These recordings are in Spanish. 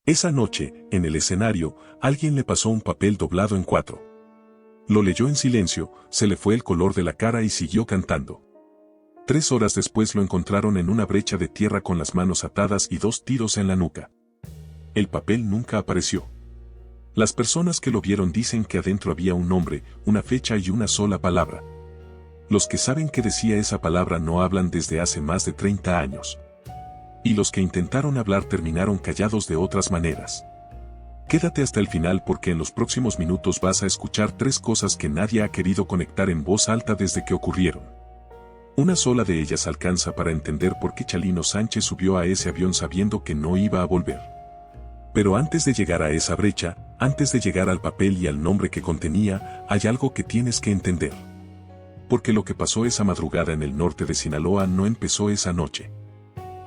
Esa noche, en el escenario, alguien le pasó un papel doblado en 4. Lo leyó en silencio, se le fue el color de la cara y siguió cantando. 3 horas después lo encontraron en una brecha de tierra con las manos atadas y 2 tiros en la nuca. El papel nunca apareció. Las personas que lo vieron dicen que adentro había un nombre, una fecha y una sola palabra. Los que saben qué decía esa palabra no hablan desde hace más de 30 años. Y los que intentaron hablar terminaron callados de otras maneras. Quédate hasta el final porque en los próximos minutos vas a escuchar 3 cosas que nadie ha querido conectar en voz alta desde que ocurrieron. Una sola de ellas alcanza para entender por qué Chalino Sánchez subió a ese avión sabiendo que no iba a volver. Pero antes de llegar a esa brecha, antes de llegar al papel y al nombre que contenía, hay algo que tienes que entender. Porque lo que pasó esa madrugada en el norte de Sinaloa no empezó esa noche.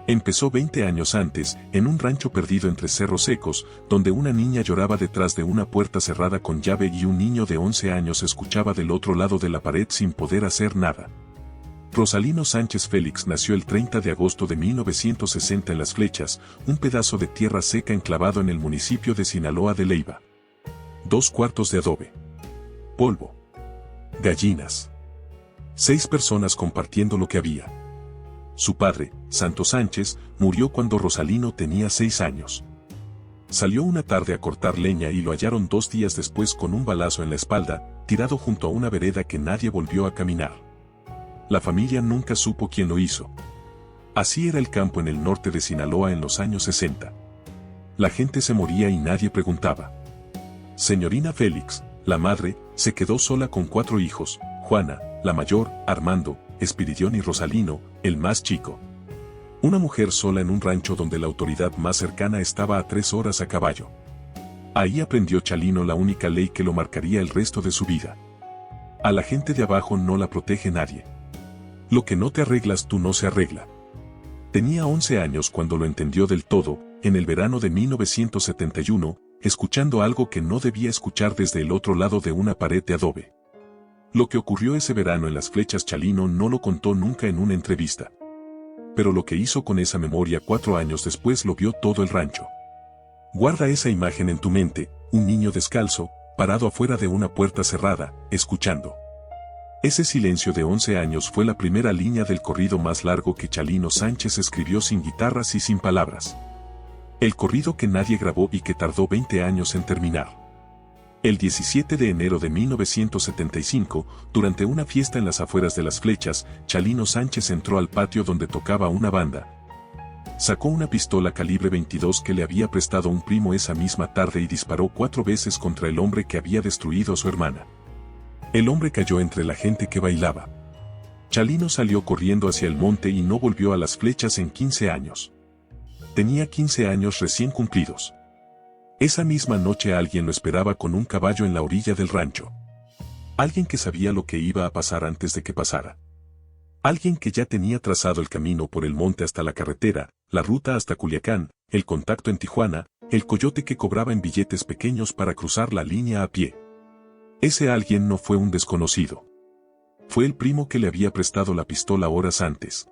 Empezó 20 años antes, en un rancho perdido entre cerros secos, donde una niña lloraba detrás de una puerta cerrada con llave y un niño de 11 años escuchaba del otro lado de la pared sin poder hacer nada. Rosalino Sánchez Félix nació el 30 de agosto de 1960 en Las Flechas, un pedazo de tierra seca enclavado en el municipio de Sinaloa de Leyva. 2 cuartos de adobe. Polvo. Gallinas. 6 personas compartiendo lo que había. Su padre, Santo Sánchez, murió cuando Rosalino tenía 6 años. Salió una tarde a cortar leña y lo hallaron 2 días después con un balazo en la espalda, tirado junto a una vereda que nadie volvió a caminar. La familia nunca supo quién lo hizo. Así era el campo en el norte de Sinaloa en los años 60. La gente se moría y nadie preguntaba. Señorina Félix, la madre, se quedó sola con 4 hijos, Juana, la mayor, Armando, Espiridión y Rosalino, el más chico. Una mujer sola en un rancho donde la autoridad más cercana estaba a 3 horas a caballo. Ahí aprendió Chalino la única ley que lo marcaría el resto de su vida. A la gente de abajo no la protege nadie. Lo que no te arreglas tú no se arregla. Tenía 11 años cuando lo entendió del todo, en el verano de 1971, escuchando algo que no debía escuchar desde el otro lado de una pared de adobe. Lo que ocurrió ese verano en Las Flechas Chalino no lo contó nunca en una entrevista. Pero lo que hizo con esa memoria 4 años después lo vio todo el rancho. Guarda esa imagen en tu mente, un niño descalzo, parado afuera de una puerta cerrada, escuchando. Ese silencio de 11 años fue la primera línea del corrido más largo que Chalino Sánchez escribió sin guitarras y sin palabras. El corrido que nadie grabó y que tardó 20 años en terminar. El 17 de enero de 1975, durante una fiesta en las afueras de Las Flechas, Chalino Sánchez entró al patio donde tocaba una banda. Sacó una pistola calibre 22 que le había prestado un primo esa misma tarde y disparó 4 veces contra el hombre que había destruido a su hermana. El hombre cayó entre la gente que bailaba. Chalino salió corriendo hacia el monte y no volvió a Las Flechas en 15 años. Tenía 15 años recién cumplidos. Esa misma noche alguien lo esperaba con un caballo en la orilla del rancho. Alguien que sabía lo que iba a pasar antes de que pasara. Alguien que ya tenía trazado el camino por el monte hasta la carretera, la ruta hasta Culiacán, el contacto en Tijuana, el coyote que cobraba en billetes pequeños para cruzar la línea a pie. Ese alguien no fue un desconocido. Fue el primo que le había prestado la pistola horas antes.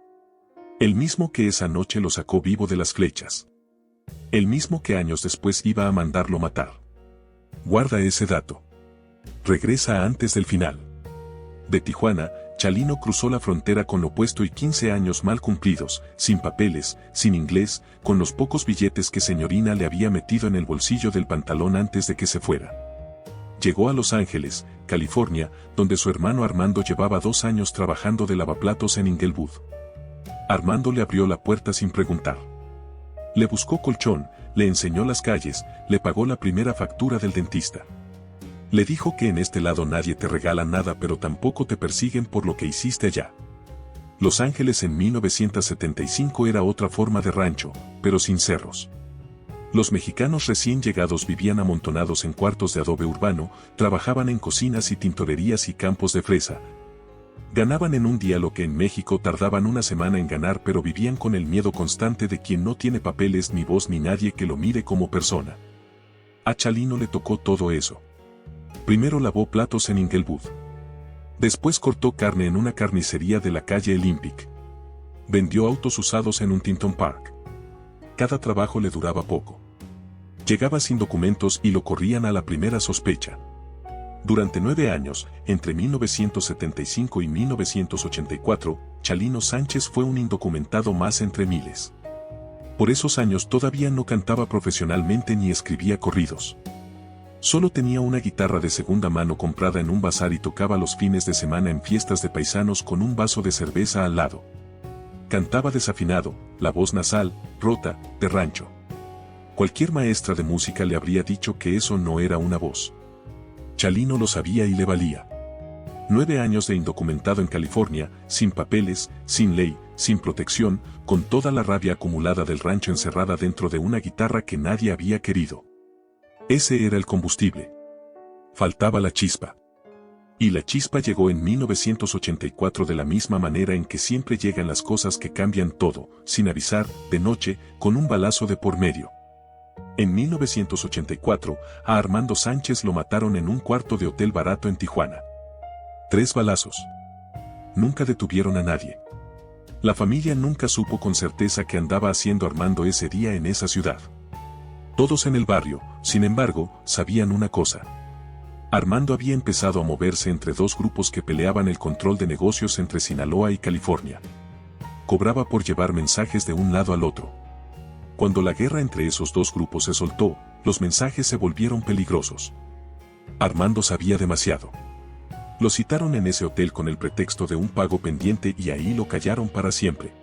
El mismo que esa noche lo sacó vivo de Las Flechas. El mismo que años después iba a mandarlo matar. Guarda ese dato. Regresa antes del final. De Tijuana, Chalino cruzó la frontera con lo puesto y 15 años mal cumplidos, sin papeles, sin inglés, con los pocos billetes que señorina le había metido en el bolsillo del pantalón antes de que se fuera. Llegó a Los Ángeles, California, donde su hermano Armando llevaba 2 años trabajando de lavaplatos en Inglewood. Armando le abrió la puerta sin preguntar. Le buscó colchón, le enseñó las calles, le pagó la primera factura del dentista. Le dijo que en este lado nadie te regala nada pero tampoco te persiguen por lo que hiciste allá. Los Ángeles en 1975 era otra forma de rancho, pero sin cerros. Los mexicanos recién llegados vivían amontonados en cuartos de adobe urbano, trabajaban en cocinas y tintorerías y campos de fresa. Ganaban en un día lo que en México tardaban una semana en ganar, pero vivían con el miedo constante de quien no tiene papeles ni voz ni nadie que lo mire como persona. A Chalino le tocó todo eso. Primero lavó platos en Inglewood. Después cortó carne en una carnicería de la calle Olympic. Vendió autos usados en un Tinton Park. Cada trabajo le duraba poco. Llegaba sin documentos y lo corrían a la primera sospecha. Durante 9 años, entre 1975 y 1984, Chalino Sánchez fue un indocumentado más entre miles. Por esos años todavía no cantaba profesionalmente ni escribía corridos. Solo tenía una guitarra de segunda mano comprada en un bazar y tocaba los fines de semana en fiestas de paisanos con un vaso de cerveza al lado. Cantaba desafinado, la voz nasal, rota, de rancho. Cualquier maestra de música le habría dicho que eso no era una voz. Chalino lo sabía y le valía. 9 años de indocumentado en California, sin papeles, sin ley, sin protección, con toda la rabia acumulada del rancho encerrada dentro de una guitarra que nadie había querido. Ese era el combustible. Faltaba la chispa. Y la chispa llegó en 1984 de la misma manera en que siempre llegan las cosas que cambian todo, sin avisar, de noche, con un balazo de por medio. En 1984, a Armando Sánchez lo mataron en un cuarto de hotel barato en Tijuana. 3 balazos. Nunca detuvieron a nadie. La familia nunca supo con certeza qué andaba haciendo Armando ese día en esa ciudad. Todos en el barrio, sin embargo, sabían una cosa. Armando había empezado a moverse entre 2 grupos que peleaban el control de negocios entre Sinaloa y California. Cobraba por llevar mensajes de un lado al otro. Cuando la guerra entre esos 2 grupos se soltó, los mensajes se volvieron peligrosos. Armando sabía demasiado. Lo citaron en ese hotel con el pretexto de un pago pendiente y ahí lo callaron para siempre.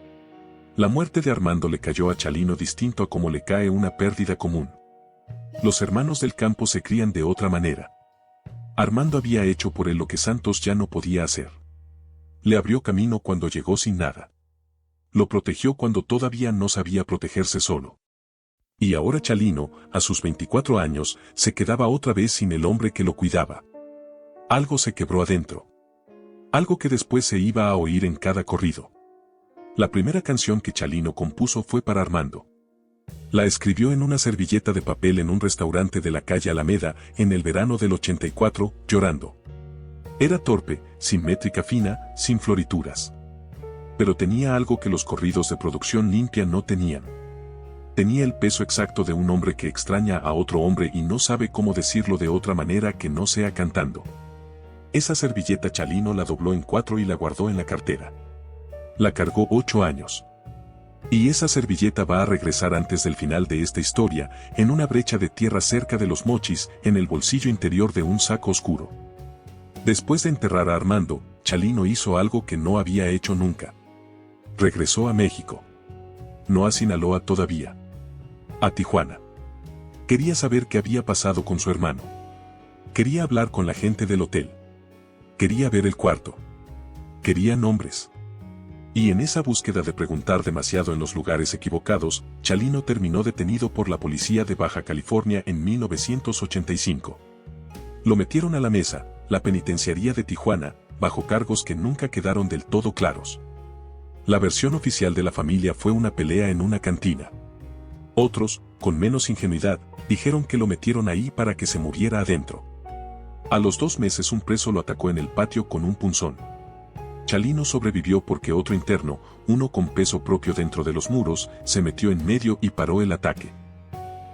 La muerte de Armando le cayó a Chalino distinto a como le cae una pérdida común. Los hermanos del campo se crían de otra manera. Armando había hecho por él lo que Santos ya no podía hacer. Le abrió camino cuando llegó sin nada. Lo protegió cuando todavía no sabía protegerse solo. Y ahora Chalino, a sus 24 años, se quedaba otra vez sin el hombre que lo cuidaba. Algo se quebró adentro. Algo que después se iba a oír en cada corrido. La primera canción que Chalino compuso fue para Armando. La escribió en una servilleta de papel en un restaurante de la calle Alameda, en el verano del 84, llorando. Era torpe, sin métrica fina, sin florituras. Pero tenía algo que los corridos de producción limpia no tenían. Tenía el peso exacto de un hombre que extraña a otro hombre y no sabe cómo decirlo de otra manera que no sea cantando. Esa servilleta Chalino la dobló en 4 y la guardó en la cartera. La cargó 8 años. Y esa servilleta va a regresar antes del final de esta historia, en una brecha de tierra cerca de Los Mochis, en el bolsillo interior de un saco oscuro. Después de enterrar a Armando, Chalino hizo algo que no había hecho nunca. Regresó a México. No a Sinaloa todavía. A Tijuana. Quería saber qué había pasado con su hermano. Quería hablar con la gente del hotel. Quería ver el cuarto. Quería nombres. Y en esa búsqueda de preguntar demasiado en los lugares equivocados, Chalino terminó detenido por la policía de Baja California en 1985. Lo metieron a la mesa, la penitenciaría de Tijuana, bajo cargos que nunca quedaron del todo claros. La versión oficial de la familia fue una pelea en una cantina. Otros, con menos ingenuidad, dijeron que lo metieron ahí para que se muriera adentro. A los 2 meses un preso lo atacó en el patio con un punzón. Chalino sobrevivió porque otro interno, uno con peso propio dentro de los muros, se metió en medio y paró el ataque.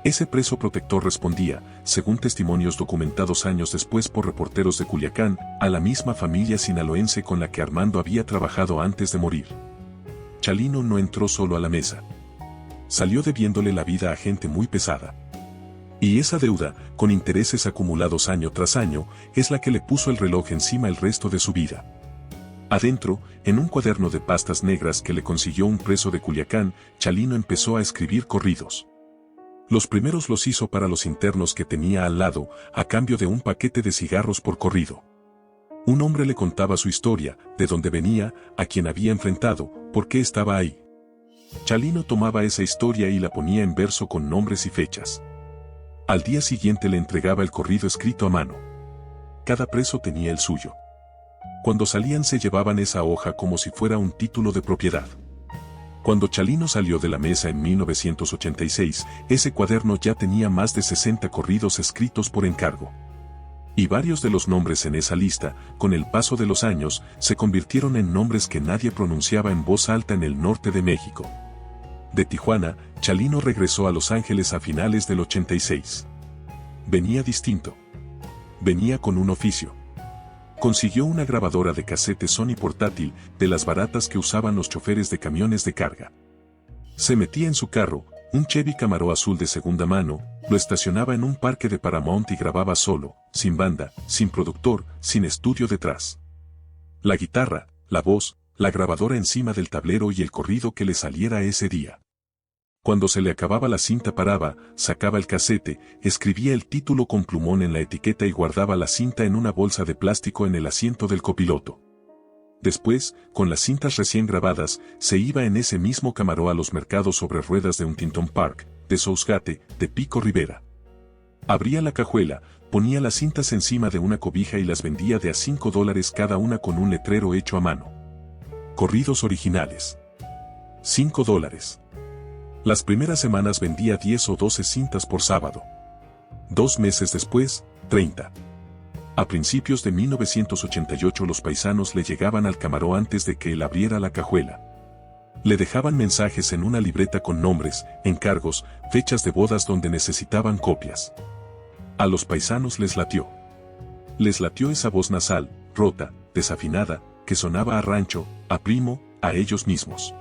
Ese preso protector respondía, según testimonios documentados años después por reporteros de Culiacán, a la misma familia sinaloense con la que Armando había trabajado antes de morir. Chalino no entró solo a la mesa. Salió debiéndole la vida a gente muy pesada. Y esa deuda, con intereses acumulados año tras año, es la que le puso el reloj encima el resto de su vida. Adentro, en un cuaderno de pastas negras que le consiguió un preso de Culiacán, Chalino empezó a escribir corridos. Los primeros los hizo para los internos que tenía al lado, a cambio de un paquete de cigarros por corrido. Un hombre le contaba su historia, de dónde venía, a quién había enfrentado, por qué estaba ahí. Chalino tomaba esa historia y la ponía en verso con nombres y fechas. Al día siguiente le entregaba el corrido escrito a mano. Cada preso tenía el suyo. Cuando salían se llevaban esa hoja como si fuera un título de propiedad. Cuando Chalino salió de la mesa en 1986, ese cuaderno ya tenía más de 60 corridos escritos por encargo. Y varios de los nombres en esa lista, con el paso de los años, se convirtieron en nombres que nadie pronunciaba en voz alta en el norte de México. De Tijuana, Chalino regresó a Los Ángeles a finales del 86. Venía distinto. Venía con un oficio. Consiguió una grabadora de casete Sony portátil, de las baratas que usaban los choferes de camiones de carga. Se metía en su carro, un Chevy Camaro azul de segunda mano, lo estacionaba en un parque de Paramount y grababa solo, sin banda, sin productor, sin estudio detrás. La guitarra, la voz, la grabadora encima del tablero y el corrido que le saliera ese día. Cuando se le acababa la cinta paraba, sacaba el casete, escribía el título con plumón en la etiqueta y guardaba la cinta en una bolsa de plástico en el asiento del copiloto. Después, con las cintas recién grabadas, se iba en ese mismo Camaro a los mercados sobre ruedas de Huntington Park, de Sousgate, de Pico Rivera. Abría la cajuela, ponía las cintas encima de una cobija y las vendía de a $5 cada una con un letrero hecho a mano. Corridos originales. $5. Las primeras semanas vendía 10 o 12 cintas por sábado. 2 meses después, 30. A principios de 1988 los paisanos le llegaban al Camaro antes de que él abriera la cajuela. Le dejaban mensajes en una libreta con nombres, encargos, fechas de bodas donde necesitaban copias. A los paisanos les latió. Les latió esa voz nasal, rota, desafinada, que sonaba a rancho, a primo, a ellos mismos.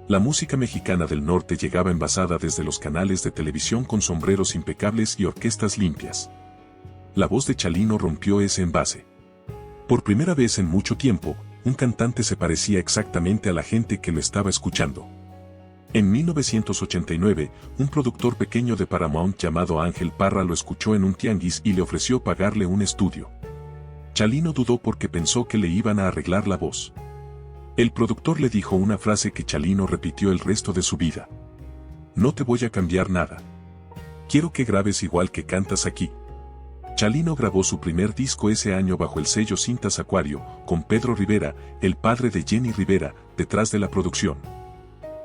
La música mexicana del norte llegaba envasada desde los canales de televisión con sombreros impecables y orquestas limpias. La voz de Chalino rompió ese envase. Por primera vez en mucho tiempo, un cantante se parecía exactamente a la gente que lo estaba escuchando. En 1989, un productor pequeño de Paramount llamado Ángel Parra lo escuchó en un tianguis y le ofreció pagarle un estudio. Chalino dudó porque pensó que le iban a arreglar la voz. El productor le dijo una frase que Chalino repitió el resto de su vida. No te voy a cambiar nada. Quiero que grabes igual que cantas aquí. Chalino grabó su primer disco ese año bajo el sello Cintas Acuario, con Pedro Rivera, el padre de Jenny Rivera, detrás de la producción.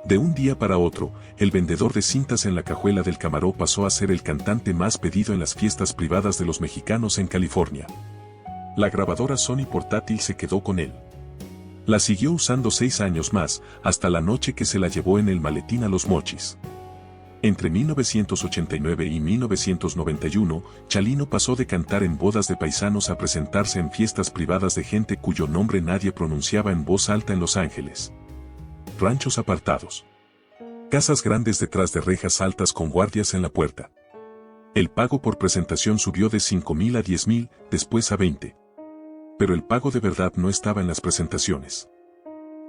De un día para otro, el vendedor de cintas en la cajuela del Camaro pasó a ser el cantante más pedido en las fiestas privadas de los mexicanos en California. La grabadora Sony portátil se quedó con él. La siguió usando 6 años más, hasta la noche que se la llevó en el maletín a Los Mochis. Entre 1989 y 1991, Chalino pasó de cantar en bodas de paisanos a presentarse en fiestas privadas de gente cuyo nombre nadie pronunciaba en voz alta en Los Ángeles. Ranchos apartados. Casas grandes detrás de rejas altas con guardias en la puerta. El pago por presentación subió de 5,000 a 10,000, después a 20. Pero el pago de verdad no estaba en las presentaciones.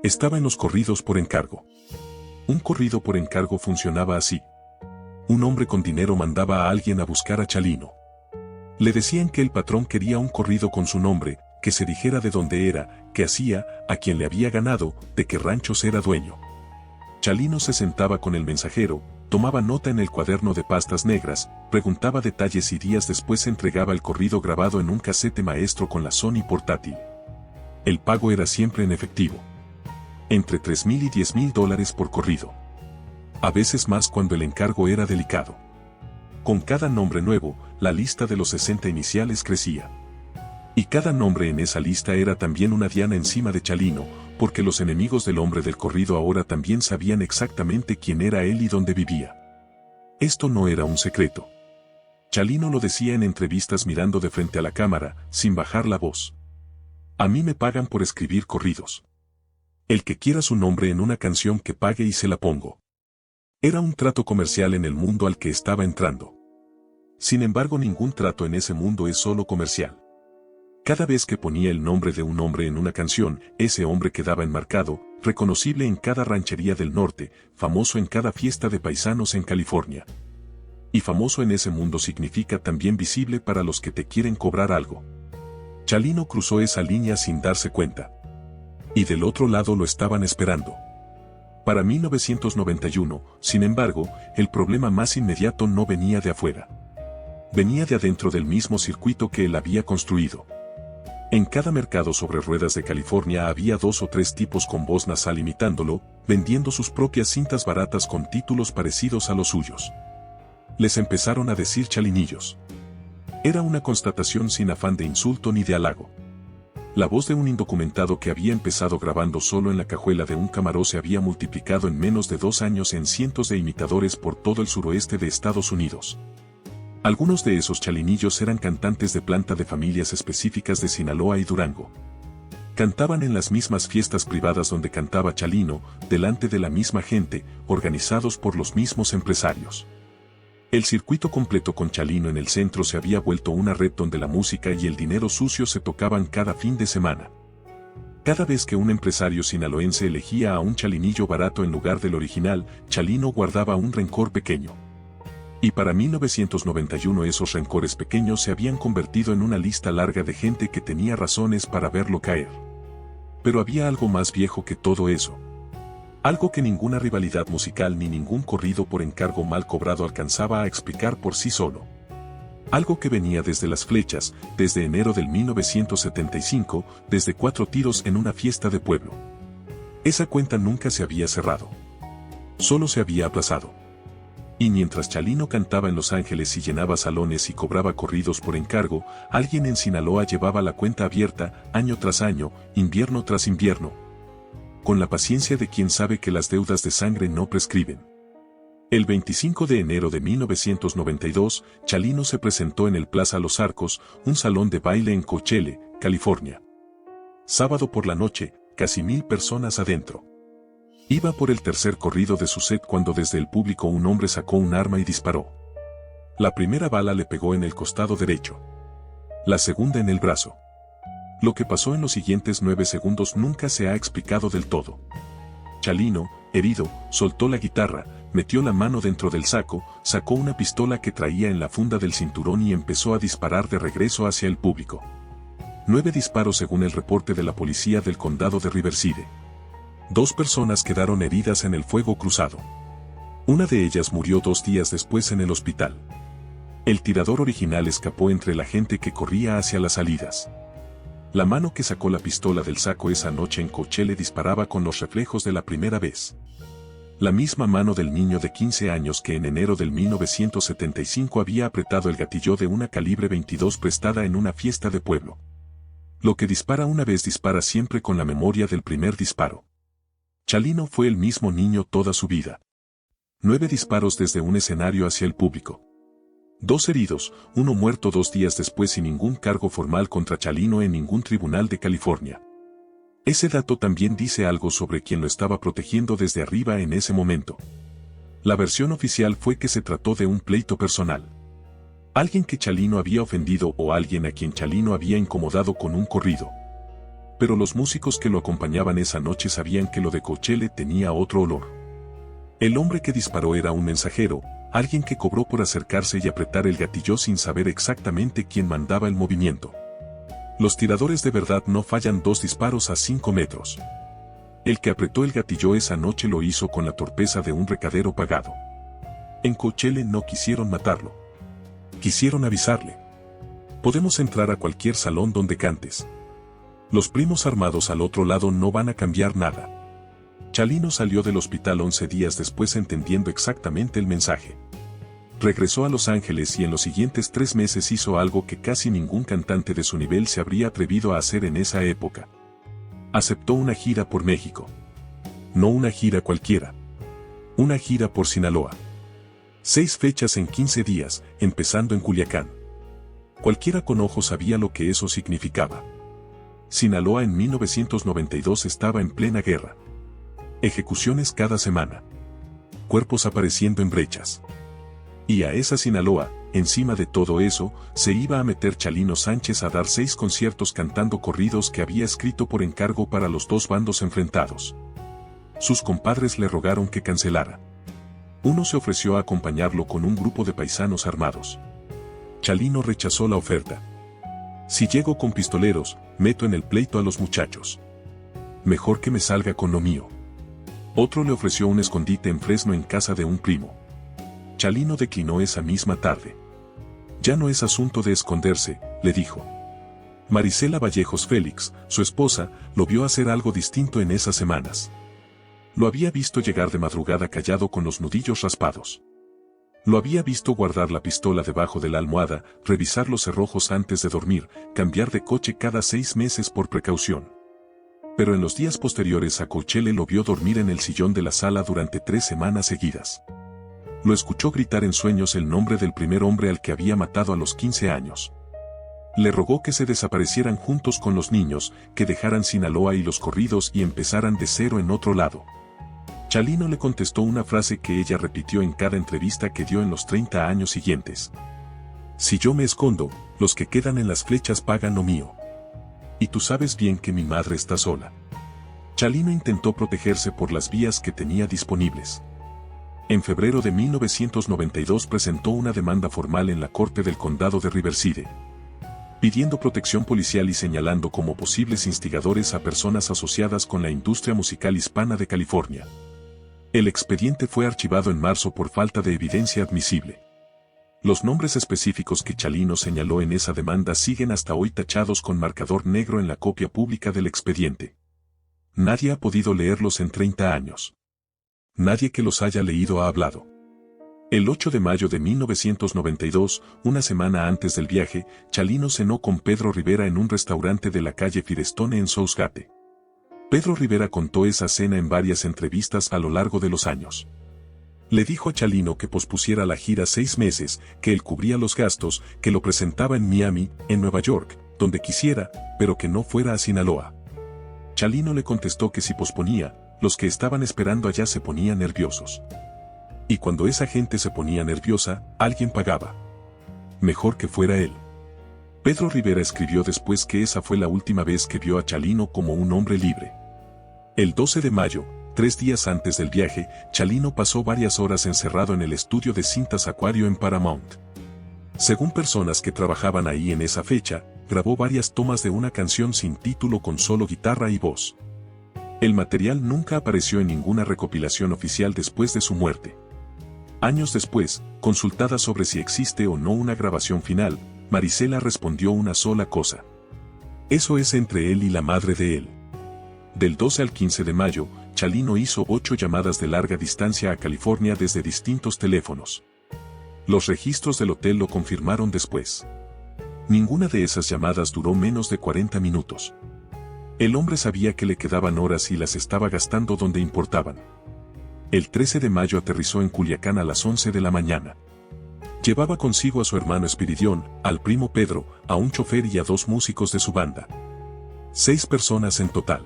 Estaba en los corridos por encargo. Un corrido por encargo funcionaba así. Un hombre con dinero mandaba a alguien a buscar a Chalino. Le decían que el patrón quería un corrido con su nombre, que se dijera de dónde era, qué hacía, a quién le había ganado, de qué ranchos era dueño. Chalino se sentaba con el mensajero, tomaba nota en el cuaderno de pastas negras, preguntaba detalles y días después entregaba el corrido grabado en un casete maestro con la Sony portátil. El pago era siempre en efectivo. Entre $3,000 y $10,000 por corrido. A veces más cuando el encargo era delicado. Con cada nombre nuevo, la lista de los 60 iniciales crecía. Y cada nombre en esa lista era también una diana encima de Chalino, porque los enemigos del hombre del corrido ahora también sabían exactamente quién era él y dónde vivía. Esto no era un secreto. Chalino lo decía en entrevistas mirando de frente a la cámara, sin bajar la voz. A mí me pagan por escribir corridos. El que quiera su nombre en una canción que pague y se la pongo. Era un trato comercial en el mundo al que estaba entrando. Sin embargo, ningún trato en ese mundo es solo comercial. Cada vez que ponía el nombre de un hombre en una canción, ese hombre quedaba enmarcado, reconocible en cada ranchería del norte, famoso en cada fiesta de paisanos en California. Y famoso en ese mundo significa también visible para los que te quieren cobrar algo. Chalino cruzó esa línea sin darse cuenta. Y del otro lado lo estaban esperando. Para 1991, sin embargo, el problema más inmediato no venía de afuera. Venía de adentro del mismo circuito que él había construido. En cada mercado sobre ruedas de California había 2 o 3 tipos con voz nasal imitándolo, vendiendo sus propias cintas baratas con títulos parecidos a los suyos. Les empezaron a decir chalinillos. Era una constatación sin afán de insulto ni de halago. La voz de un indocumentado que había empezado grabando solo en la cajuela de un Camaro se había multiplicado en menos de 2 años en cientos de imitadores por todo el suroeste de Estados Unidos. Algunos de esos chalinillos eran cantantes de planta de familias específicas de Sinaloa y Durango. Cantaban en las mismas fiestas privadas donde cantaba Chalino, delante de la misma gente, organizados por los mismos empresarios. El circuito completo con Chalino en el centro se había vuelto una red donde la música y el dinero sucio se tocaban cada fin de semana. Cada vez que un empresario sinaloense elegía a un chalinillo barato en lugar del original, Chalino guardaba un rencor pequeño. Y para 1991 esos rencores pequeños se habían convertido en una lista larga de gente que tenía razones para verlo caer. Pero había algo más viejo que todo eso. Algo que ninguna rivalidad musical ni ningún corrido por encargo mal cobrado alcanzaba a explicar por sí solo. Algo que venía desde las flechas, desde enero del 1975, desde 4 tiros en una fiesta de pueblo. Esa cuenta nunca se había cerrado. Solo se había aplazado. Y mientras Chalino cantaba en Los Ángeles y llenaba salones y cobraba corridos por encargo, alguien en Sinaloa llevaba la cuenta abierta, año tras año, invierno tras invierno, con la paciencia de quien sabe que las deudas de sangre no prescriben. El 25 de enero de 1992, Chalino se presentó en el Plaza Los Arcos, un salón de baile en Coachella, California. Sábado por la noche, casi 1000 personas adentro. Iba por el tercer corrido de su set cuando desde el público un hombre sacó un arma y disparó. La primera bala le pegó en el costado derecho. La segunda en el brazo. Lo que pasó en los siguientes 9 segundos nunca se ha explicado del todo. Chalino, herido, soltó la guitarra, metió la mano dentro del saco, sacó una pistola que traía en la funda del cinturón y empezó a disparar de regreso hacia el público. 9 disparos según el reporte de la policía del condado de Riverside. 2 personas quedaron heridas en el fuego cruzado. Una de ellas murió 2 días después en el hospital. El tirador original escapó entre la gente que corría hacia las salidas. La mano que sacó la pistola del saco esa noche en Coachella disparaba con los reflejos de la primera vez. La misma mano del niño de 15 años que en enero del 1975 había apretado el gatillo de una calibre 22 prestada en una fiesta de pueblo. Lo que dispara una vez dispara siempre con la memoria del primer disparo. Chalino fue el mismo niño toda su vida. 9 disparos desde un escenario hacia el público. 2 heridos, 1 muerto 2 días después y ningún cargo formal contra Chalino en ningún tribunal de California. Ese dato también dice algo sobre quien lo estaba protegiendo desde arriba en ese momento. La versión oficial fue que se trató de un pleito personal. Alguien que Chalino había ofendido o alguien a quien Chalino había incomodado con un corrido. Pero los músicos que lo acompañaban esa noche sabían que lo de Coachella tenía otro olor. El hombre que disparó era un mensajero, alguien que cobró por acercarse y apretar el gatillo sin saber exactamente quién mandaba el movimiento. Los tiradores de verdad no fallan 2 disparos a 5 metros. El que apretó el gatillo esa noche lo hizo con la torpeza de un recadero pagado. En Coachella no quisieron matarlo. Quisieron avisarle. Podemos entrar a cualquier salón donde cantes. Los primos armados al otro lado no van a cambiar nada. Chalino salió del hospital 11 días después entendiendo exactamente el mensaje. Regresó a Los Ángeles y en los siguientes 3 meses hizo algo que casi ningún cantante de su nivel se habría atrevido a hacer en esa época. Aceptó una gira por México. No una gira cualquiera. Una gira por Sinaloa. 6 fechas en 15 días, empezando en Culiacán. Cualquiera con ojos sabía lo que eso significaba. Sinaloa en 1992 estaba en plena guerra. Ejecuciones cada semana. Cuerpos apareciendo en brechas. Y a esa Sinaloa, encima de todo eso, se iba a meter Chalino Sánchez a dar 6 conciertos cantando corridos que había escrito por encargo para los 2 bandos enfrentados. Sus compadres le rogaron que cancelara. Uno se ofreció a acompañarlo con un grupo de paisanos armados. Chalino rechazó la oferta. Si llego con pistoleros, meto en el pleito a los muchachos. Mejor que me salga con lo mío. Otro le ofreció un escondite en Fresno en casa de un primo. Chalino declinó esa misma tarde. Ya no es asunto de esconderse, le dijo. Marisela Vallejos Félix, su esposa, lo vio hacer algo distinto en esas semanas. Lo había visto llegar de madrugada callado con los nudillos raspados. Lo había visto guardar la pistola debajo de la almohada, revisar los cerrojos antes de dormir, cambiar de coche cada 6 meses por precaución. Pero en los días posteriores a Coachelle lo vio dormir en el sillón de la sala durante 3 semanas seguidas. Lo escuchó gritar en sueños el nombre del primer hombre al que había matado a los 15 años. Le rogó que se desaparecieran juntos con los niños, que dejaran Sinaloa y los corridos y empezaran de cero en otro lado. Chalino le contestó una frase que ella repitió en cada entrevista que dio en los 30 años siguientes. Si yo me escondo, los que quedan en las flechas pagan lo mío. Y tú sabes bien que mi madre está sola. Chalino intentó protegerse por las vías que tenía disponibles. En febrero de 1992 presentó una demanda formal en la Corte del Condado de Riverside, pidiendo protección policial y señalando como posibles instigadores a personas asociadas con la industria musical hispana de California. El expediente fue archivado en marzo por falta de evidencia admisible. Los nombres específicos que Chalino señaló en esa demanda siguen hasta hoy tachados con marcador negro en la copia pública del expediente. Nadie ha podido leerlos en 30 años. Nadie que los haya leído ha hablado. El 8 de mayo de 1992, una semana antes del viaje, Chalino cenó con Pedro Rivera en un restaurante de la calle Firestone en Southgate. Pedro Rivera contó esa cena en varias entrevistas a lo largo de los años. Le dijo a Chalino que pospusiera la gira 6 meses, que él cubría los gastos, que lo presentaba en Miami, en Nueva York, donde quisiera, pero que no fuera a Sinaloa. Chalino le contestó que si posponía, los que estaban esperando allá se ponían nerviosos. Y cuando esa gente se ponía nerviosa, alguien pagaba. Mejor que fuera él. Pedro Rivera escribió después que esa fue la última vez que vio a Chalino como un hombre libre. El 12 de mayo, 3 días antes del viaje, Chalino pasó varias horas encerrado en el estudio de cintas Acuario en Paramount. Según personas que trabajaban ahí en esa fecha, grabó varias tomas de una canción sin título con solo guitarra y voz. El material nunca apareció en ninguna recopilación oficial después de su muerte. Años después, consultada sobre si existe o no una grabación final, Marisela respondió una sola cosa. Eso es entre él y la madre de él. Del 12 al 15 de mayo, Chalino hizo 8 llamadas de larga distancia a California desde distintos teléfonos. Los registros del hotel lo confirmaron después. Ninguna de esas llamadas duró menos de 40 minutos. El hombre sabía que le quedaban horas y las estaba gastando donde importaban. El 13 de mayo aterrizó en Culiacán a las 11 de la mañana. Llevaba consigo a su hermano Espiridión, al primo Pedro, a un chofer y a 2 músicos de su banda. 6 personas en total.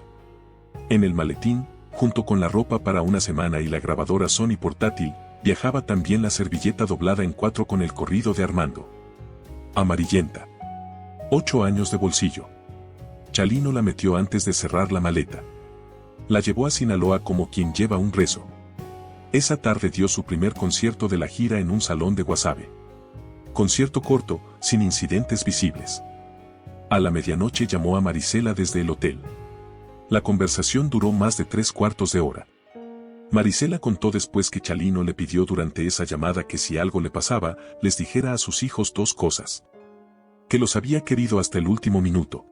En el maletín, junto con la ropa para una semana y la grabadora Sony portátil, viajaba también la servilleta doblada en 4 con el corrido de Armando. Amarillenta. 8 años de bolsillo. Chalino la metió antes de cerrar la maleta. La llevó a Sinaloa como quien lleva un rezo. Esa tarde dio su primer concierto de la gira en un salón de Guasave. Concierto corto, sin incidentes visibles. A la medianoche llamó a Marisela desde el hotel. La conversación duró más de 3/4 de hora. Marisela contó después que Chalino le pidió durante esa llamada que si algo le pasaba, les dijera a sus hijos 2 cosas. Que los había querido hasta el último minuto.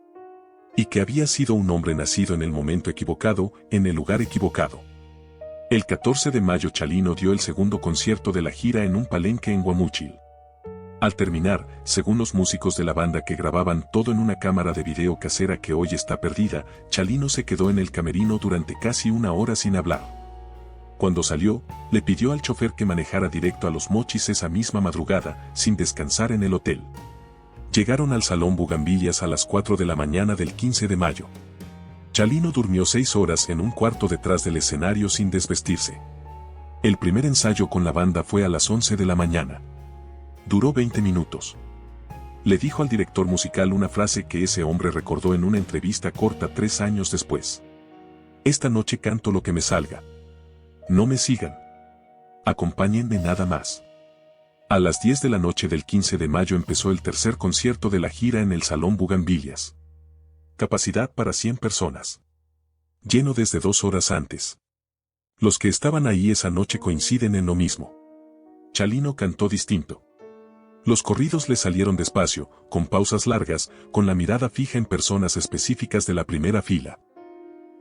Y que había sido un hombre nacido en el momento equivocado, en el lugar equivocado. El 14 de mayo Chalino dio el segundo concierto de la gira en un palenque en Guamúchil. Al terminar, según los músicos de la banda que grababan todo en una cámara de video casera que hoy está perdida, Chalino se quedó en el camerino durante casi 1 hora sin hablar. Cuando salió, le pidió al chofer que manejara directo a Los Mochis esa misma madrugada, sin descansar en el hotel. Llegaron al Salón Bugambilias a las 4 de la mañana del 15 de mayo. Chalino durmió 6 horas en un cuarto detrás del escenario sin desvestirse. El primer ensayo con la banda fue a las 11 de la mañana. Duró 20 minutos. Le dijo al director musical una frase que ese hombre recordó en una entrevista corta 3 años después. Esta noche canto lo que me salga. No me sigan. Acompáñenme nada más. A las 10 de la noche del 15 de mayo empezó el tercer concierto de la gira en el Salón Bugambilias. Capacidad para 100 personas. Lleno desde 2 horas antes. Los que estaban ahí esa noche coinciden en lo mismo. Chalino cantó distinto. Los corridos le salieron despacio, con pausas largas, con la mirada fija en personas específicas de la primera fila.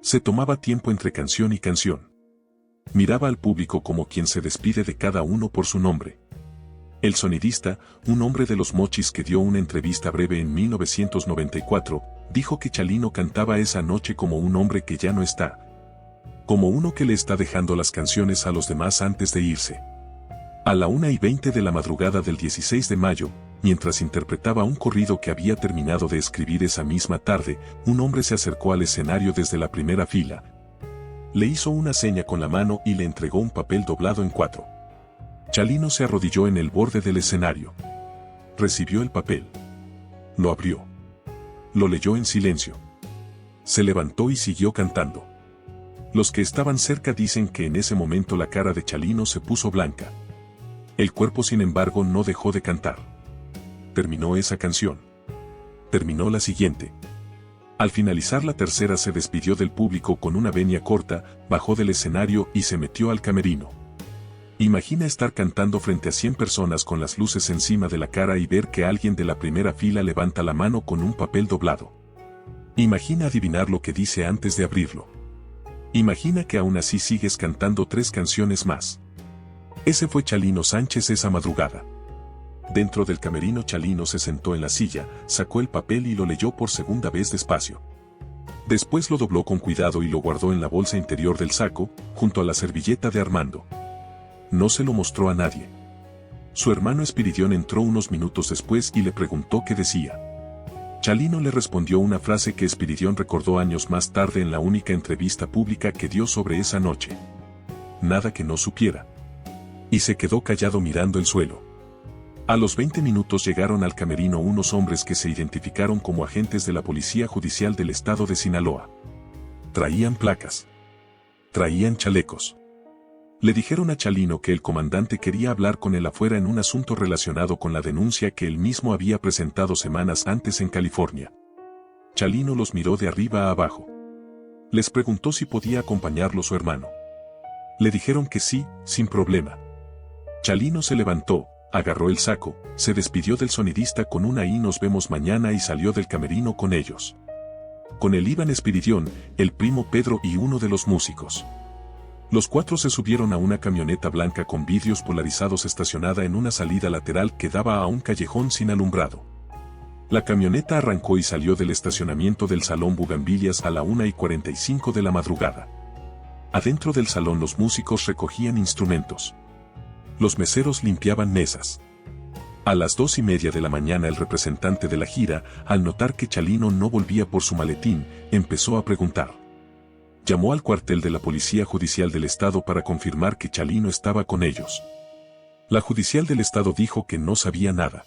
Se tomaba tiempo entre canción y canción. Miraba al público como quien se despide de cada uno por su nombre. El sonidista, un hombre de los Mochis que dio una entrevista breve en 1994, dijo que Chalino cantaba esa noche como un hombre que ya no está. Como uno que le está dejando las canciones a los demás antes de irse. A la 1:20 de la madrugada del 16 de mayo, mientras interpretaba un corrido que había terminado de escribir esa misma tarde, un hombre se acercó al escenario desde la primera fila. Le hizo una seña con la mano y le entregó un papel doblado en 4. Chalino se arrodilló en el borde del escenario. Recibió el papel. Lo abrió. Lo leyó en silencio. Se levantó y siguió cantando. Los que estaban cerca dicen que en ese momento la cara de Chalino se puso blanca. El cuerpo, sin embargo, no dejó de cantar. Terminó esa canción. Terminó la siguiente. Al finalizar la tercera se despidió del público con una venia corta, bajó del escenario y se metió al camerino. Imagina estar cantando frente a 100 personas con las luces encima de la cara y ver que alguien de la primera fila levanta la mano con un papel doblado. Imagina adivinar lo que dice antes de abrirlo. Imagina que aún así sigues cantando 3 canciones más. Ese fue Chalino Sánchez esa madrugada. Dentro del camerino Chalino se sentó en la silla, sacó el papel y lo leyó por segunda vez despacio. Después lo dobló con cuidado y lo guardó en la bolsa interior del saco, junto a la servilleta de Armando. No se lo mostró a nadie. Su hermano Espiridión entró unos minutos después y le preguntó qué decía. Chalino le respondió una frase que Espiridión recordó años más tarde en la única entrevista pública que dio sobre esa noche. Nada que no supiera. Y se quedó callado mirando el suelo. A los 20 minutos llegaron al camerino unos hombres que se identificaron como agentes de la Policía Judicial del Estado de Sinaloa. Traían placas. Traían chalecos. Le dijeron a Chalino que el comandante quería hablar con él afuera en un asunto relacionado con la denuncia que él mismo había presentado semanas antes en California. Chalino los miró de arriba a abajo. Les preguntó si podía acompañarlo su hermano. Le dijeron que sí, sin problema. Chalino se levantó, agarró el saco, se despidió del sonidista con un "ahí nos vemos mañana" y salió del camerino con ellos. Con él iban Espiridión, el primo Pedro y uno de los músicos. Los 4 se subieron a una camioneta blanca con vidrios polarizados estacionada en una salida lateral que daba a un callejón sin alumbrado. La camioneta arrancó y salió del estacionamiento del Salón Bugambilias a la 1:45 de la madrugada. Adentro del salón los músicos recogían instrumentos. Los meseros limpiaban mesas. A las 2:30 de la mañana el representante de la gira, al notar que Chalino no volvía por su maletín, empezó a preguntar. Llamó al cuartel de la Policía Judicial del Estado para confirmar que Chalino estaba con ellos. La judicial del Estado dijo que no sabía nada.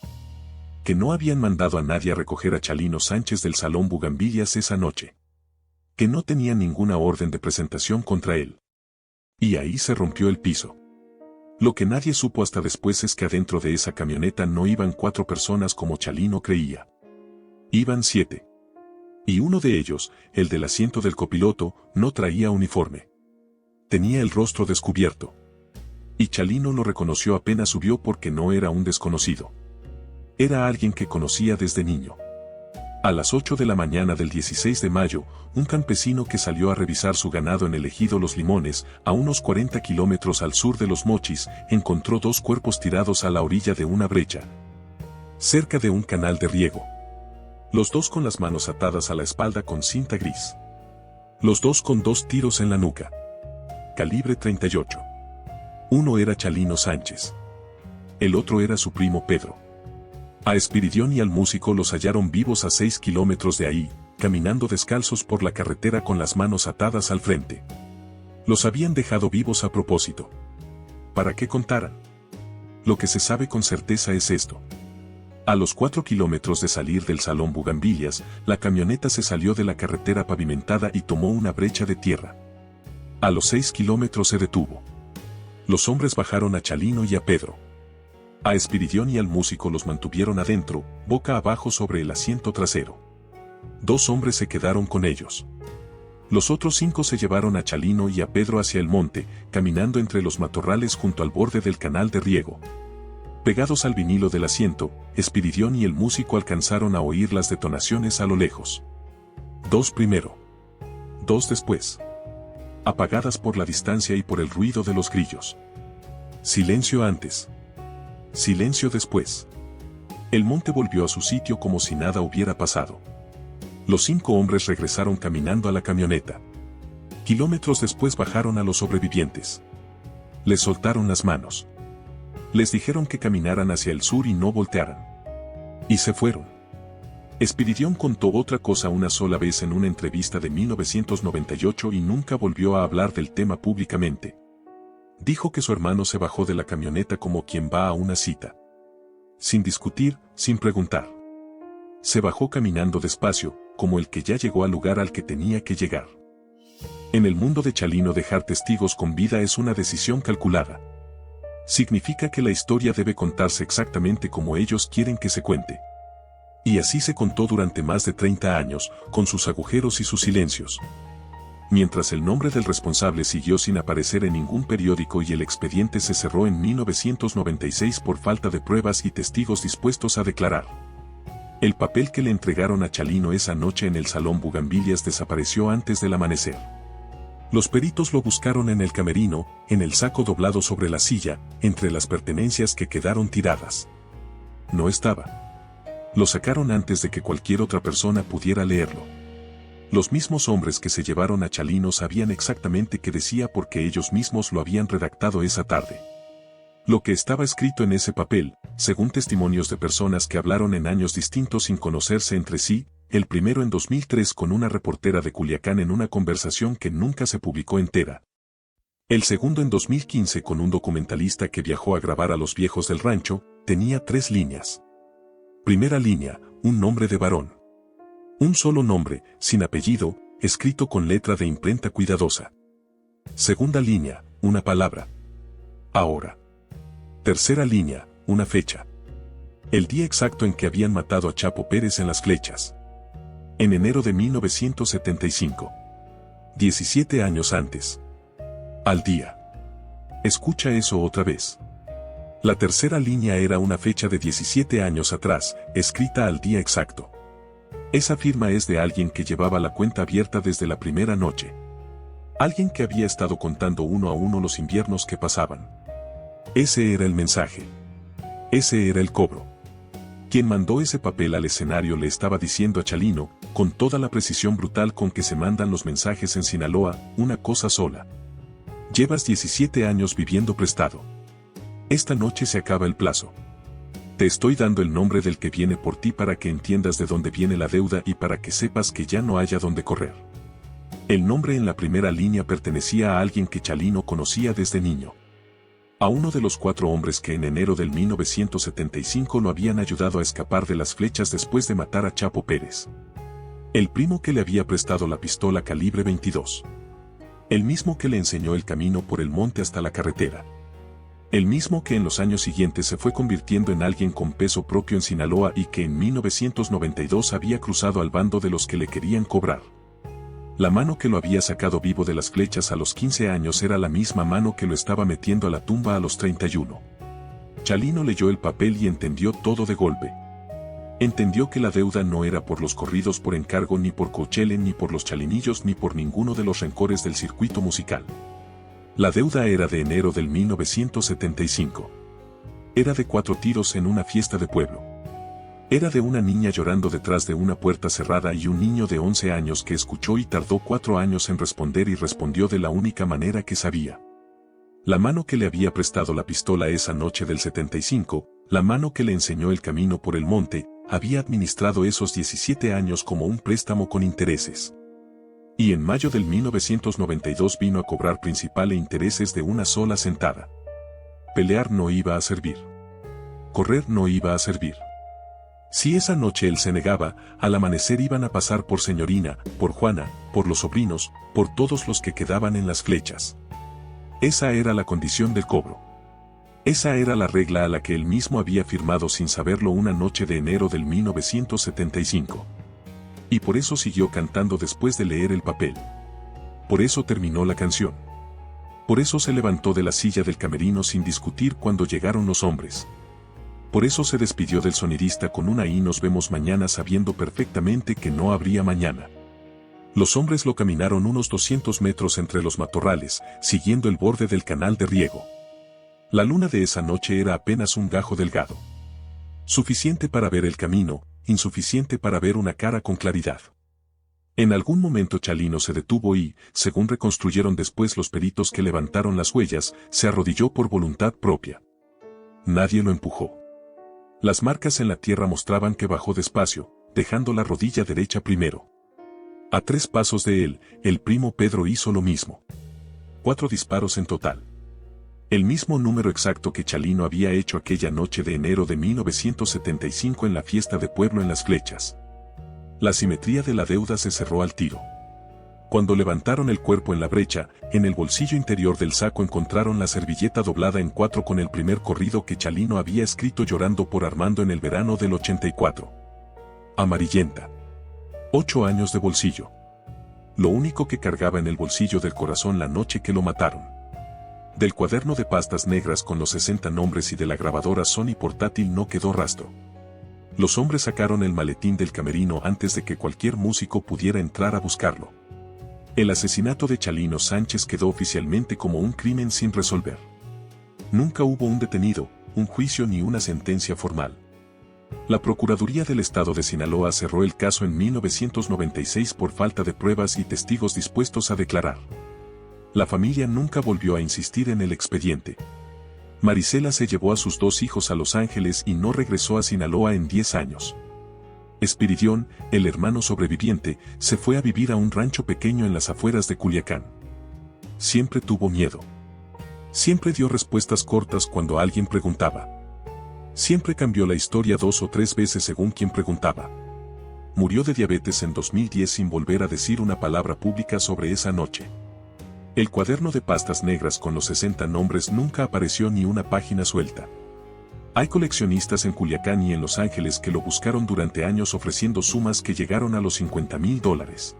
Que no habían mandado a nadie a recoger a Chalino Sánchez del Salón Bugambilias esa noche. Que no tenían ninguna orden de presentación contra él. Y ahí se rompió el piso. Lo que nadie supo hasta después es que adentro de esa camioneta no iban 4 personas como Chalino creía. Iban 7. Y uno de ellos, el del asiento del copiloto, no traía uniforme. Tenía el rostro descubierto. Y Chalino lo reconoció apenas subió porque no era un desconocido. Era alguien que conocía desde niño. A las 8 de la mañana del 16 de mayo, un campesino que salió a revisar su ganado en el ejido Los Limones, a unos 40 kilómetros al sur de Los Mochis, encontró 2 cuerpos tirados a la orilla de una brecha. Cerca de un canal de riego. Los 2 con las manos atadas a la espalda con cinta gris. Los 2 con 2 tiros en la nuca. Calibre 38. Uno era Chalino Sánchez. El otro era su primo Pedro. A Espiridión y al músico los hallaron vivos a 6 kilómetros de ahí, caminando descalzos por la carretera con las manos atadas al frente. Los habían dejado vivos a propósito. ¿Para qué contaran? Lo que se sabe con certeza es esto. A los 4 kilómetros de salir del Salón Bugambilias, la camioneta se salió de la carretera pavimentada y tomó una brecha de tierra. A los 6 kilómetros se detuvo. Los hombres bajaron a Chalino y a Pedro. A Espiridión y al músico los mantuvieron adentro, boca abajo sobre el asiento trasero. 2 hombres se quedaron con ellos. Los otros 5 se llevaron a Chalino y a Pedro hacia el monte, caminando entre los matorrales junto al borde del canal de riego. Pegados al vinilo del asiento, Espiridión y el músico alcanzaron a oír las detonaciones a lo lejos. 2 primero. 2 después. Apagadas por la distancia y por el ruido de los grillos. Silencio antes. Silencio después. El monte volvió a su sitio como si nada hubiera pasado. Los 5 hombres regresaron caminando a la camioneta. Kilómetros después bajaron a los sobrevivientes. Les soltaron las manos. Les dijeron que caminaran hacia el sur y no voltearan. Y se fueron. Espiridión contó otra cosa una sola vez en una entrevista de 1998 y nunca volvió a hablar del tema públicamente. Dijo que su hermano se bajó de la camioneta como quien va a una cita. Sin discutir, sin preguntar. Se bajó caminando despacio, como el que ya llegó al lugar al que tenía que llegar. En el mundo de Chalino dejar testigos con vida es una decisión calculada. Significa que la historia debe contarse exactamente como ellos quieren que se cuente. Y así se contó durante más de 30 años, con sus agujeros y sus silencios. Mientras el nombre del responsable siguió sin aparecer en ningún periódico y el expediente se cerró en 1996 por falta de pruebas y testigos dispuestos a declarar. El papel que le entregaron a Chalino esa noche en el Salón Bugambilias desapareció antes del amanecer. Los peritos lo buscaron en el camerino, en el saco doblado sobre la silla, entre las pertenencias que quedaron tiradas. No estaba. Lo sacaron antes de que cualquier otra persona pudiera leerlo. Los mismos hombres que se llevaron a Chalino sabían exactamente qué decía porque ellos mismos lo habían redactado esa tarde. Lo que estaba escrito en ese papel, según testimonios de personas que hablaron en años distintos sin conocerse entre sí, el primero en 2003 con una reportera de Culiacán en una conversación que nunca se publicó entera. El segundo en 2015 con un documentalista que viajó a grabar a los viejos del rancho, tenía 3 líneas. Primera línea, un nombre de varón. Un solo nombre, sin apellido, escrito con letra de imprenta cuidadosa. Segunda línea, una palabra. Ahora. Tercera línea, una fecha. El día exacto en que habían matado a Chapo Pérez en Las Flechas. En enero de 1975. 17 años antes. Al día. Escucha eso otra vez. La tercera línea era una fecha de 17 años atrás, escrita al día exacto. Esa firma es de alguien que llevaba la cuenta abierta desde la primera noche. Alguien que había estado contando uno a uno los inviernos que pasaban. Ese era el mensaje. Ese era el cobro. Quien mandó ese papel al escenario le estaba diciendo a Chalino, con toda la precisión brutal con que se mandan los mensajes en Sinaloa, una cosa sola. Llevas 17 años viviendo prestado. Esta noche se acaba el plazo. Te estoy dando el nombre del que viene por ti para que entiendas de dónde viene la deuda y para que sepas que ya no haya dónde correr. El nombre en la primera línea pertenecía a alguien que Chalino conocía desde niño. A uno de los 4 hombres que en enero del 1975 lo habían ayudado a escapar de Las Flechas después de matar a Chapo Pérez. El primo que le había prestado la pistola calibre 22. El mismo que le enseñó el camino por el monte hasta la carretera. El mismo que en los años siguientes se fue convirtiendo en alguien con peso propio en Sinaloa y que en 1992 había cruzado al bando de los que le querían cobrar. La mano que lo había sacado vivo de Las Flechas a los 15 años era la misma mano que lo estaba metiendo a la tumba a los 31. Chalino leyó el papel y entendió todo de golpe. Entendió que la deuda no era por los corridos por encargo ni por Coachella ni por los chalinillos ni por ninguno de los rencores del circuito musical. La deuda era de enero del 1975. Era de 4 tiros en una fiesta de pueblo. Era de una niña llorando detrás de una puerta cerrada y un niño de 11 años que escuchó y tardó 4 años en responder y respondió de la única manera que sabía. La mano que le había prestado la pistola esa noche del 75, la mano que le enseñó el camino por el monte, había administrado esos 17 años como un préstamo con intereses. Y en mayo del 1992 vino a cobrar principal e intereses de una sola sentada. Pelear no iba a servir. Correr no iba a servir. Si esa noche él se negaba, al amanecer iban a pasar por Señorina, por Juana, por los sobrinos, por todos los que quedaban en Las Flechas. Esa era la condición del cobro. Esa era la regla a la que él mismo había firmado sin saberlo una noche de enero del 1975. Y por eso siguió cantando después de leer el papel. Por eso terminó la canción. Por eso se levantó de la silla del camerino sin discutir cuando llegaron los hombres. Por eso se despidió del sonidista con un "ahí nos vemos mañana", sabiendo perfectamente que no habría mañana. Los hombres lo caminaron unos 200 metros entre los matorrales, siguiendo el borde del canal de riego. La luna de esa noche era apenas un gajo delgado. Suficiente para ver el camino, insuficiente para ver una cara con claridad. En algún momento Chalino se detuvo y, según reconstruyeron después los peritos que levantaron las huellas, se arrodilló por voluntad propia. Nadie lo empujó. Las marcas en la tierra mostraban que bajó despacio, dejando la rodilla derecha primero. A 3 pasos de él, el primo Pedro hizo lo mismo. 4 disparos en total. El mismo número exacto que Chalino había hecho aquella noche de enero de 1975 en la fiesta de pueblo en Las Flechas. La simetría de la deuda se cerró al tiro. Cuando levantaron el cuerpo en la brecha, en el bolsillo interior del saco encontraron la servilleta doblada en 4 con el primer corrido que Chalino había escrito llorando por Armando en el verano del 84. Amarillenta. 8 años de bolsillo. Lo único que cargaba en el bolsillo del corazón la noche que lo mataron. Del cuaderno de pastas negras con los 60 nombres y de la grabadora Sony portátil no quedó rastro. Los hombres sacaron el maletín del camerino antes de que cualquier músico pudiera entrar a buscarlo. El asesinato de Chalino Sánchez quedó oficialmente como un crimen sin resolver. Nunca hubo un detenido, un juicio ni una sentencia formal. La Procuraduría del Estado de Sinaloa cerró el caso en 1996 por falta de pruebas y testigos dispuestos a declarar. La familia nunca volvió a insistir en el expediente. Marisela se llevó a sus 2 hijos a Los Ángeles y no regresó a Sinaloa en 10 años. Espiridión, el hermano sobreviviente, se fue a vivir a un rancho pequeño en las afueras de Culiacán. Siempre tuvo miedo. Siempre dio respuestas cortas cuando alguien preguntaba. Siempre cambió la historia 2 o 3 veces según quien preguntaba. Murió de diabetes en 2010 sin volver a decir una palabra pública sobre esa noche. El cuaderno de pastas negras con los 60 nombres nunca apareció ni una página suelta. Hay coleccionistas en Culiacán y en Los Ángeles que lo buscaron durante años ofreciendo sumas que llegaron a los $50,000.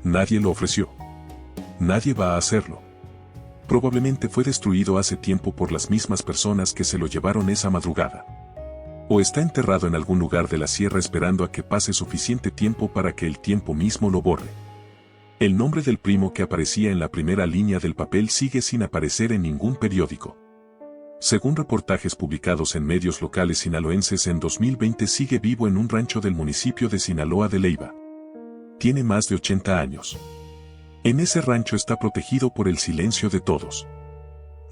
Nadie lo ofreció. Nadie va a hacerlo. Probablemente fue destruido hace tiempo por las mismas personas que se lo llevaron esa madrugada. O está enterrado en algún lugar de la sierra esperando a que pase suficiente tiempo para que el tiempo mismo lo borre. El nombre del primo que aparecía en la primera línea del papel sigue sin aparecer en ningún periódico. Según reportajes publicados en medios locales sinaloenses en 2020 sigue vivo en un rancho del municipio de Sinaloa de Leiva. Tiene más de 80 años. En ese rancho está protegido por el silencio de todos.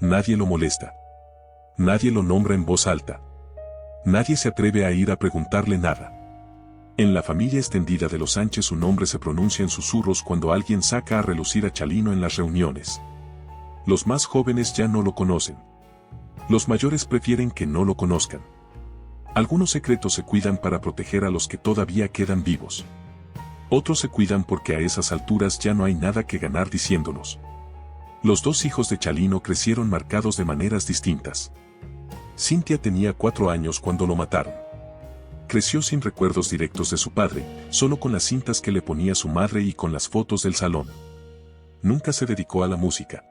Nadie lo molesta. Nadie lo nombra en voz alta. Nadie se atreve a ir a preguntarle nada. En la familia extendida de los Sánchez su nombre se pronuncia en susurros cuando alguien saca a relucir a Chalino en las reuniones. Los más jóvenes ya no lo conocen. Los mayores prefieren que no lo conozcan. Algunos secretos se cuidan para proteger a los que todavía quedan vivos. Otros se cuidan porque a esas alturas ya no hay nada que ganar diciéndolos. Los 2 hijos de Chalino crecieron marcados de maneras distintas. Cintia tenía 4 años cuando lo mataron. Creció sin recuerdos directos de su padre, solo con las cintas que le ponía su madre y con las fotos del salón. Nunca se dedicó a la música.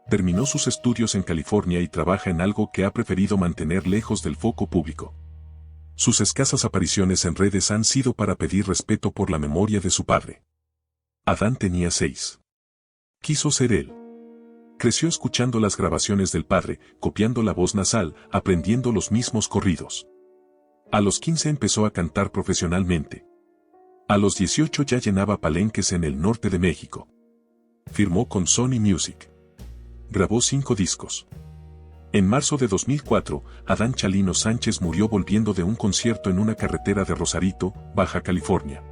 Terminó sus estudios en California y trabaja en algo que ha preferido mantener lejos del foco público. Sus escasas apariciones en redes han sido para pedir respeto por la memoria de su padre. Adán tenía 6. Quiso ser él. Creció escuchando las grabaciones del padre, copiando la voz nasal, aprendiendo los mismos corridos. A los 15 empezó a cantar profesionalmente. A los 18 ya llenaba palenques en el norte de México. Firmó con Sony Music. Grabó 5 discos. En marzo de 2004, Adán Chalino Sánchez murió volviendo de un concierto en una carretera de Rosarito, Baja California.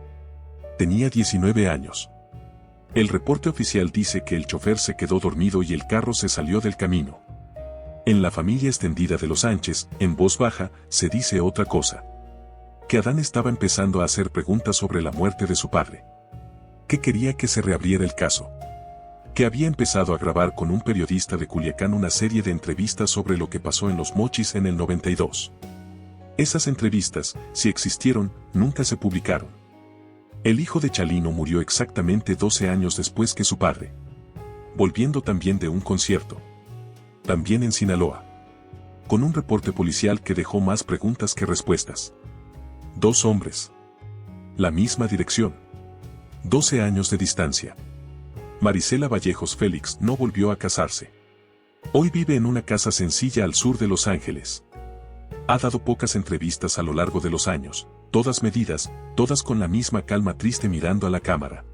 Tenía 19 años. El reporte oficial dice que el chofer se quedó dormido y el carro se salió del camino. En la familia extendida de los Sánchez, en voz baja, se dice otra cosa. Que Adán estaba empezando a hacer preguntas sobre la muerte de su padre. Que quería que se reabriera el caso. Que había empezado a grabar con un periodista de Culiacán una serie de entrevistas sobre lo que pasó en Los Mochis en el 92. Esas entrevistas, si existieron, nunca se publicaron. El hijo de Chalino murió exactamente 12 años después que su padre. Volviendo también de un concierto. También en Sinaloa. Con un reporte policial que dejó más preguntas que respuestas. 2 hombres. La misma dirección. 12 años de distancia. Marisela Vallejos Félix no volvió a casarse. Hoy vive en una casa sencilla al sur de Los Ángeles. Ha dado pocas entrevistas a lo largo de los años, todas medidas, todas con la misma calma triste mirando a la cámara.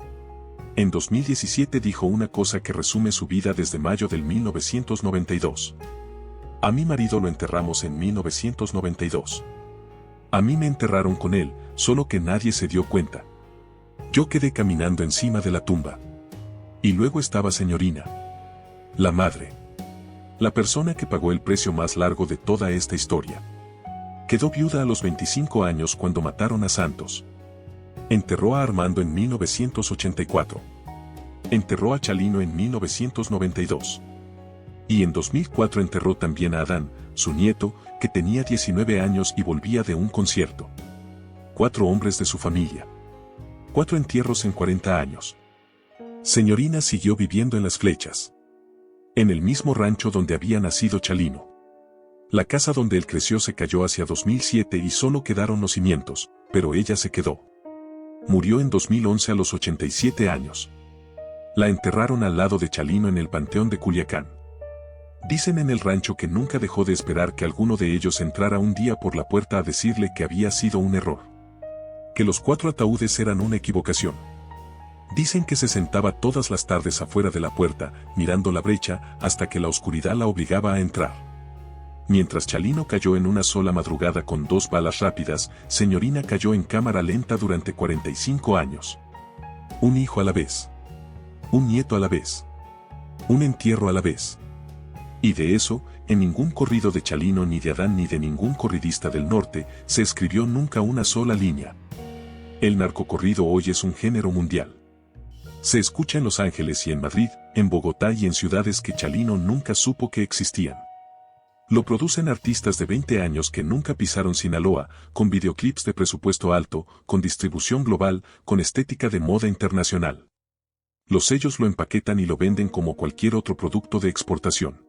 En 2017 dijo una cosa que resume su vida desde mayo del 1992. A mi marido lo enterramos en 1992. A mí me enterraron con él, solo que nadie se dio cuenta. Yo quedé caminando encima de la tumba. Y luego estaba señorina. La madre. La persona que pagó el precio más largo de toda esta historia. Quedó viuda a los 25 años cuando mataron a Santos. Enterró a Armando en 1984. Enterró a Chalino en 1992. Y en 2004 enterró también a Adán, su nieto, que tenía 19 años y volvía de un concierto. 4 hombres de su familia. 4 entierros en 40 años. Señorina siguió viviendo en Las Flechas. En el mismo rancho donde había nacido Chalino. La casa donde él creció se cayó hacia 2007 y solo quedaron los cimientos, pero ella se quedó. Murió en 2011 a los 87 años. La enterraron al lado de Chalino en el Panteón de Culiacán. Dicen en el rancho que nunca dejó de esperar que alguno de ellos entrara un día por la puerta a decirle que había sido un error. Que los 4 ataúdes eran una equivocación. Dicen que se sentaba todas las tardes afuera de la puerta, mirando la brecha, hasta que la oscuridad la obligaba a entrar. Mientras Chalino cayó en una sola madrugada con 2 balas rápidas, señorina cayó en cámara lenta durante 45 años. Un hijo a la vez. Un nieto a la vez. Un entierro a la vez. Y de eso, en ningún corrido de Chalino ni de Adán ni de ningún corridista del norte, se escribió nunca una sola línea. El narcocorrido hoy es un género mundial. Se escucha en Los Ángeles y en Madrid, en Bogotá y en ciudades que Chalino nunca supo que existían. Lo producen artistas de 20 años que nunca pisaron Sinaloa, con videoclips de presupuesto alto, con distribución global, con estética de moda internacional. Los sellos lo empaquetan y lo venden como cualquier otro producto de exportación.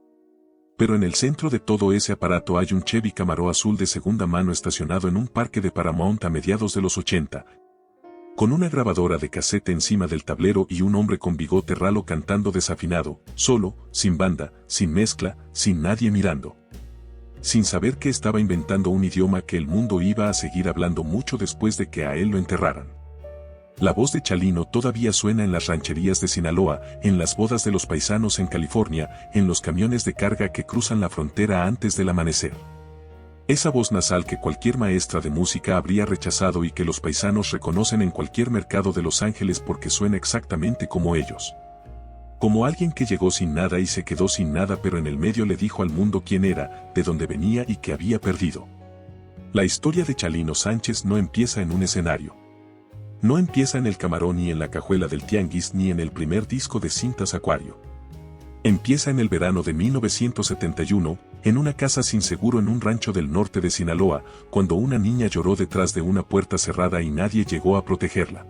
Pero en el centro de todo ese aparato hay un Chevy Camaro azul de segunda mano estacionado en un parque de Paramount a mediados de los 80. Con una grabadora de casete encima del tablero y un hombre con bigote ralo cantando desafinado, solo, sin banda, sin mezcla, sin nadie mirando. Sin saber que estaba inventando un idioma que el mundo iba a seguir hablando mucho después de que a él lo enterraran. La voz de Chalino todavía suena en las rancherías de Sinaloa, en las bodas de los paisanos en California, en los camiones de carga que cruzan la frontera antes del amanecer. Esa voz nasal que cualquier maestra de música habría rechazado y que los paisanos reconocen en cualquier mercado de Los Ángeles porque suena exactamente como ellos. Como alguien que llegó sin nada y se quedó sin nada, pero en el medio le dijo al mundo quién era, de dónde venía y que había perdido. La historia de Chalino Sánchez no empieza en un escenario. No empieza en el camarón ni en la cajuela del tianguis ni en el primer disco de cintas Acuario. Empieza en el verano de 1971, en una casa sin seguro en un rancho del norte de Sinaloa, cuando una niña lloró detrás de una puerta cerrada y nadie llegó a protegerla.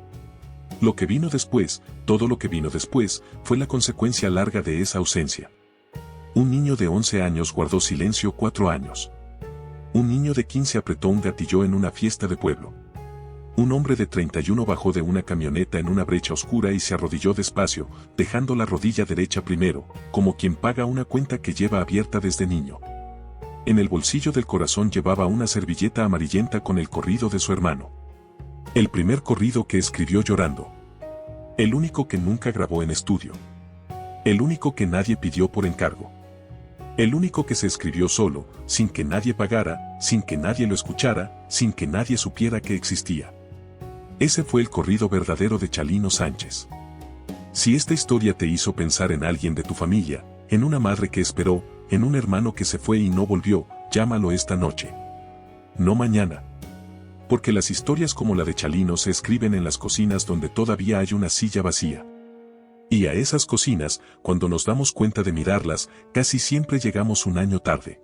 Lo que vino después, todo lo que vino después, fue la consecuencia larga de esa ausencia. Un niño de 11 años guardó silencio 4 años. Un niño de 15 apretó un gatillo en una fiesta de pueblo. Un hombre de 31 bajó de una camioneta en una brecha oscura y se arrodilló despacio, dejando la rodilla derecha primero, como quien paga una cuenta que lleva abierta desde niño. En el bolsillo del corazón llevaba una servilleta amarillenta con el corrido de su hermano. El primer corrido que escribió llorando. El único que nunca grabó en estudio. El único que nadie pidió por encargo. El único que se escribió solo, sin que nadie pagara, sin que nadie lo escuchara, sin que nadie supiera que existía. Ese fue el corrido verdadero de Chalino Sánchez. Si esta historia te hizo pensar en alguien de tu familia, en una madre que esperó, en un hermano que se fue y no volvió, llámalo esta noche. No mañana. Porque las historias como la de Chalino se escriben en las cocinas donde todavía hay una silla vacía. Y a esas cocinas, cuando nos damos cuenta de mirarlas, casi siempre llegamos un año tarde.